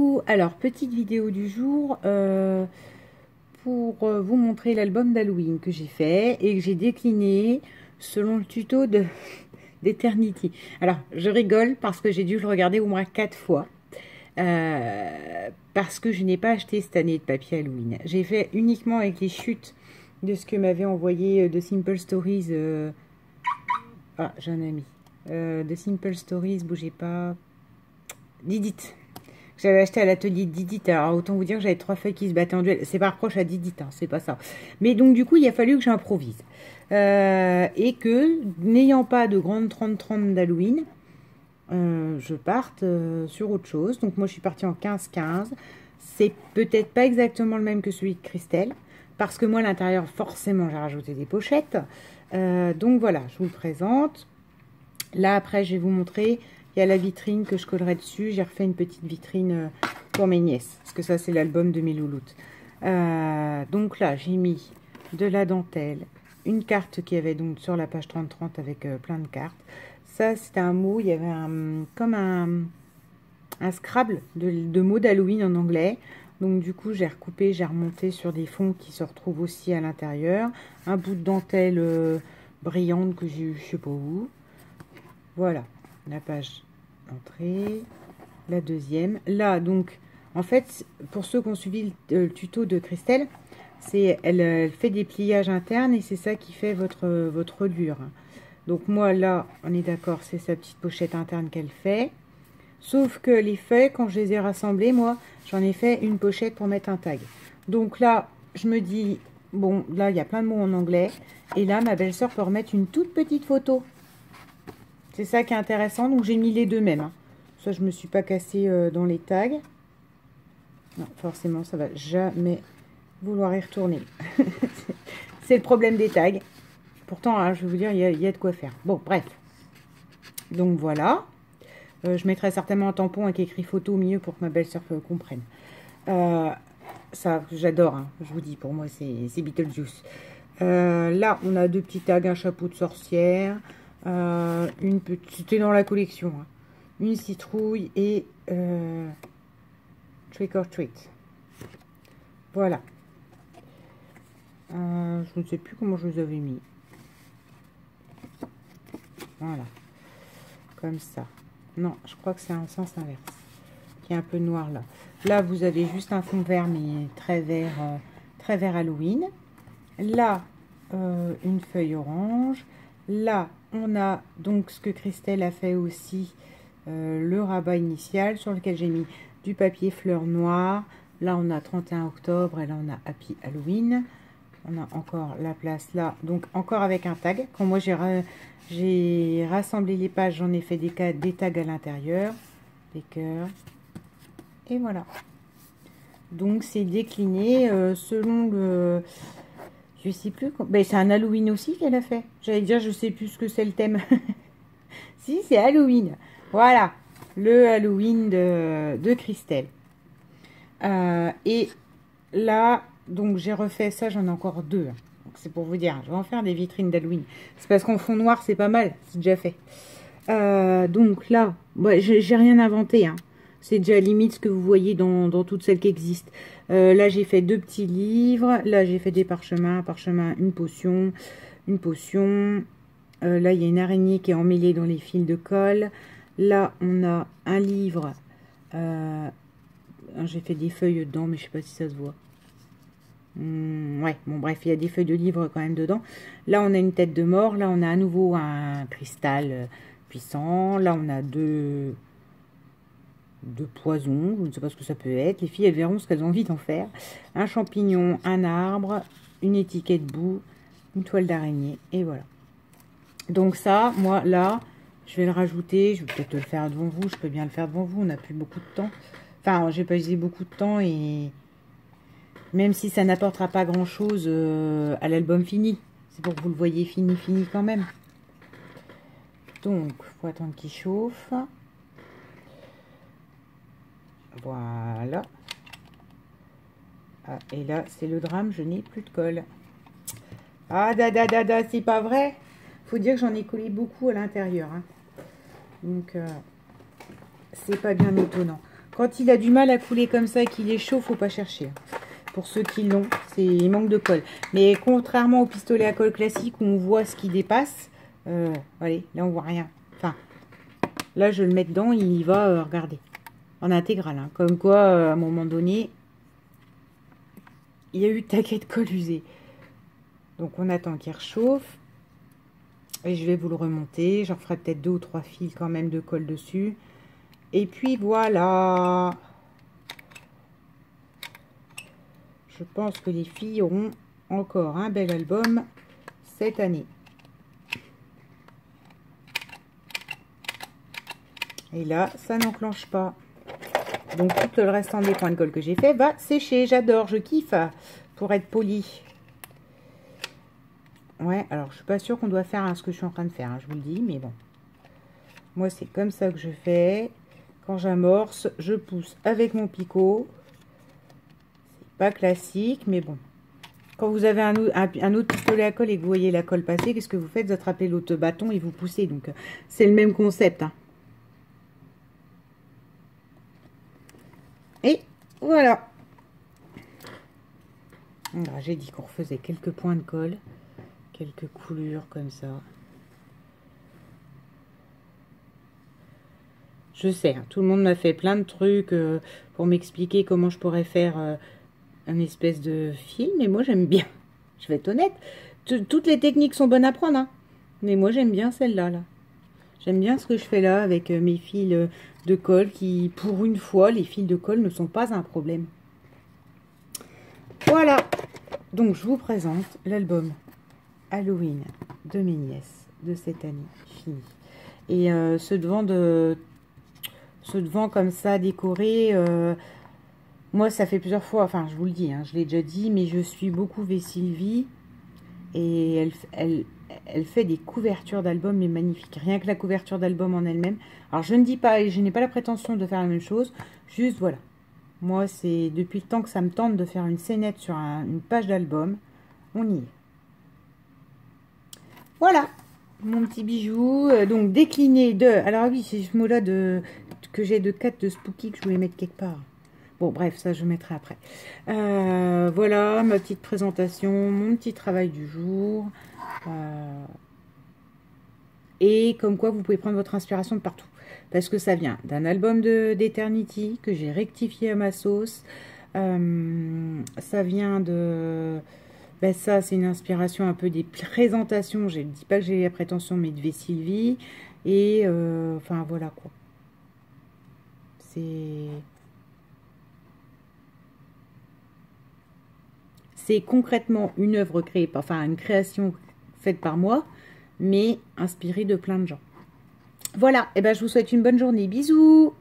Coucou, alors petite vidéo du jour pour vous montrer l'album d'Halloween que j'ai fait et que j'ai décliné selon le tuto d'Eternity. Alors je rigole parce que j'ai dû le regarder au moins 4 fois parce que je n'ai pas acheté cette année de papier Halloween. J'ai fait uniquement avec les chutes de ce que m'avait envoyé de Simple Stories. Ah, j'ai un ami. De Simple Stories, bougez pas. Didit. J'avais acheté à l'atelier de Didit. Alors autant vous dire que j'avais 3 feuilles qui se battaient en duel. C'est pas reproche à Didit, hein, c'est pas ça. Mais donc du coup, il a fallu que j'improvise. Et que, n'ayant pas de grande 30-30 d'Halloween, je parte sur autre chose. Donc moi, je suis partie en 15-15. C'est peut-être pas exactement le même que celui de Christelle. Parce que moi, à l'intérieur, forcément, j'ai rajouté des pochettes. Donc voilà, je vous le présente. Là, après, je vais vous montrer. Il y a la vitrine que je collerai dessus. J'ai refait une petite vitrine pour mes nièces. Parce que ça, c'est l'album de mes louloutes. Donc là, j'ai mis de la dentelle. Une carte qui avait donc sur la page 30-30 avec plein de cartes. Ça, c'était un mot. Il y avait comme un Scrabble de mots d'Halloween en anglais. Donc du coup, j'ai recoupé, j'ai remonté sur des fonds qui se retrouvent aussi à l'intérieur. Un bout de dentelle brillante que j'ai eu je sais pas où. Voilà, la page d'entrée, la deuxième. Là, donc, en fait, pour ceux qui ont suivi le tuto de Christelle, elle fait des pliages internes et c'est ça qui fait votre reliure. Donc moi, là, on est d'accord, c'est sa petite pochette interne qu'elle fait. Sauf que les feuilles, quand je les ai rassemblées, moi, j'en ai fait une pochette pour mettre un tag. Donc là, je me dis, bon, là, il y a plein de mots en anglais. Et là, ma belle-sœur peut remettre une toute petite photo. C'est ça qui est intéressant. Donc, j'ai mis les deux mêmes. Hein. Ça, je ne me suis pas cassée dans les tags. Non, forcément, ça va jamais vouloir y retourner. C'est le problème des tags. Pourtant, hein, je vais vous dire, il y a de quoi faire. Bon, bref. Donc, voilà. Je mettrai certainement un tampon avec écrit photo au milieu pour que ma belle-sœur comprenne. Ça, j'adore. Hein. Je vous dis, pour moi, c'est Beetlejuice. Là, on a deux petits tags, un chapeau de sorcière. C'était dans la collection. Hein. Une citrouille et Trick or Treat. Voilà. Je ne sais plus comment je les avais mis. Voilà. Comme ça. Non, je crois que c'est un sens inverse. Qui est un peu noir là. Là, vous avez juste un fond vert, mais très vert Halloween. Là, une feuille orange. Là, on a donc ce que Christelle a fait aussi, le rabat initial sur lequel j'ai mis du papier fleur noir. Là, on a 31 octobre et là, on a Happy Halloween. On a encore la place là, donc encore avec un tag. Quand moi, j'ai rassemblé les pages, j'en ai fait des tags à l'intérieur, des cœurs. Et voilà. Donc, c'est décliné selon le... Je sais plus. Ben, c'est un Halloween aussi qu'elle a fait. J'allais dire, je sais plus ce que c'est le thème. Si, c'est Halloween. Voilà. Le Halloween de Christelle. Et là, donc j'ai refait ça. J'en ai encore deux. C'est pour vous dire. Je vais en faire des vitrines d'Halloween. C'est parce qu'en fond noir, c'est pas mal. C'est déjà fait. Donc là, ouais, j'ai rien inventé. Hein. C'est déjà limite ce que vous voyez dans toutes celles qui existent. Là, j'ai fait deux petits livres. Là, j'ai fait des parchemins. Un parchemin, une potion. Une potion. Là, il y a une araignée qui est emmêlée dans les fils de colle. Là, on a un livre. J'ai fait des feuilles dedans, mais je sais pas si ça se voit. Ouais, bon, bref, il y a des feuilles de livres quand même dedans. Là, on a une tête de mort. Là, on a à nouveau un cristal puissant. Là, on a deux poisons, je ne sais pas ce que ça peut être. Les filles, elles verront ce qu'elles ont envie d'en faire. Un champignon, un arbre, une étiquette boue, une toile d'araignée, et voilà. Donc ça, moi, là, je vais le rajouter. Je vais peut-être le faire devant vous. Je peux bien le faire devant vous. On n'a plus beaucoup de temps. Enfin, j'ai pas usé beaucoup de temps et même si ça n'apportera pas grand-chose à l'album fini. C'est pour que vous le voyez fini quand même. Donc, il faut attendre qu'il chauffe. Voilà. Ah, et là, c'est le drame, je n'ai plus de colle. Ah, c'est pas vrai. Faut dire que j'en ai collé beaucoup à l'intérieur. Hein. Donc, c'est pas bien étonnant. Quand il a du mal à couler comme ça et qu'il est chaud, faut pas chercher. Pour ceux qui l'ont, il manque de colle. Mais contrairement au pistolet à colle classique où on voit ce qui dépasse, allez, là on voit rien. Enfin, là je le mets dedans, il y va, regardez, en intégrale. Hein. Comme quoi, à un moment donné, il y a eu taquet de colle usée. Donc on attend qu'il réchauffe. Et je vais vous le remonter. J'en ferai peut-être 2 ou 3 fils quand même de colle dessus. Et puis voilà. Je pense que les filles auront encore un bel album cette année. Et là, ça n'enclenche pas. Donc tout le restant des points de colle que j'ai fait va sécher. J'adore, je kiffe, pour être poli. Ouais, alors je suis pas sûre qu'on doit faire ce que je suis en train de faire, hein, je vous le dis, mais bon. Moi, c'est comme ça que je fais. Quand j'amorce, je pousse avec mon picot. C'est pas classique, mais bon. Quand vous avez un autre pistolet à colle et que vous voyez la colle passer, qu'est-ce que vous faites? Vous attrapez l'autre bâton et vous poussez. Donc, c'est le même concept. Hein. Et voilà. J'ai dit qu'on refaisait quelques points de colle. Quelques coulures comme ça. Je sais, hein, tout le monde m'a fait plein de trucs pour m'expliquer comment je pourrais faire un espèce de film. Mais moi, j'aime bien. Je vais être honnête. Toutes les techniques sont bonnes à prendre. Hein, mais moi, j'aime bien celle-là. Là. J'aime bien ce que je fais là avec mes fils de colle qui, pour une fois, les fils de colle ne sont pas un problème. Voilà. Donc, je vous présente l'album Halloween de mes nièces de cette année, fini. Et ce devant comme ça décoré, moi ça fait plusieurs fois, enfin je vous le dis, hein, je l'ai déjà dit, mais je suis beaucoup Sylvie et elle fait des couvertures d'albums mais magnifiques, rien que la couverture d'album en elle-même. Alors je ne dis pas, et je n'ai pas la prétention de faire la même chose, juste voilà, moi c'est depuis le temps que ça me tente de faire une scénette sur une page d'album, on y est. Voilà, mon petit bijou, donc décliné de... Alors oui, c'est ce mot-là que j'ai de 4 de Spooky que je voulais mettre quelque part. Bon, bref, ça je mettrai après. Voilà, ma petite présentation, mon petit travail du jour. Et comme quoi, vous pouvez prendre votre inspiration de partout. Parce que ça vient d'un album d'Eternity que j'ai rectifié à ma sauce. Ça vient de... Ben ça, c'est une inspiration un peu des présentations. Je ne dis pas que j'ai la prétention, mais de Sylvie. Et enfin, voilà quoi. C'est concrètement une œuvre créée, enfin une création faite par moi, mais inspirée de plein de gens. Voilà, et ben je vous souhaite une bonne journée. Bisous!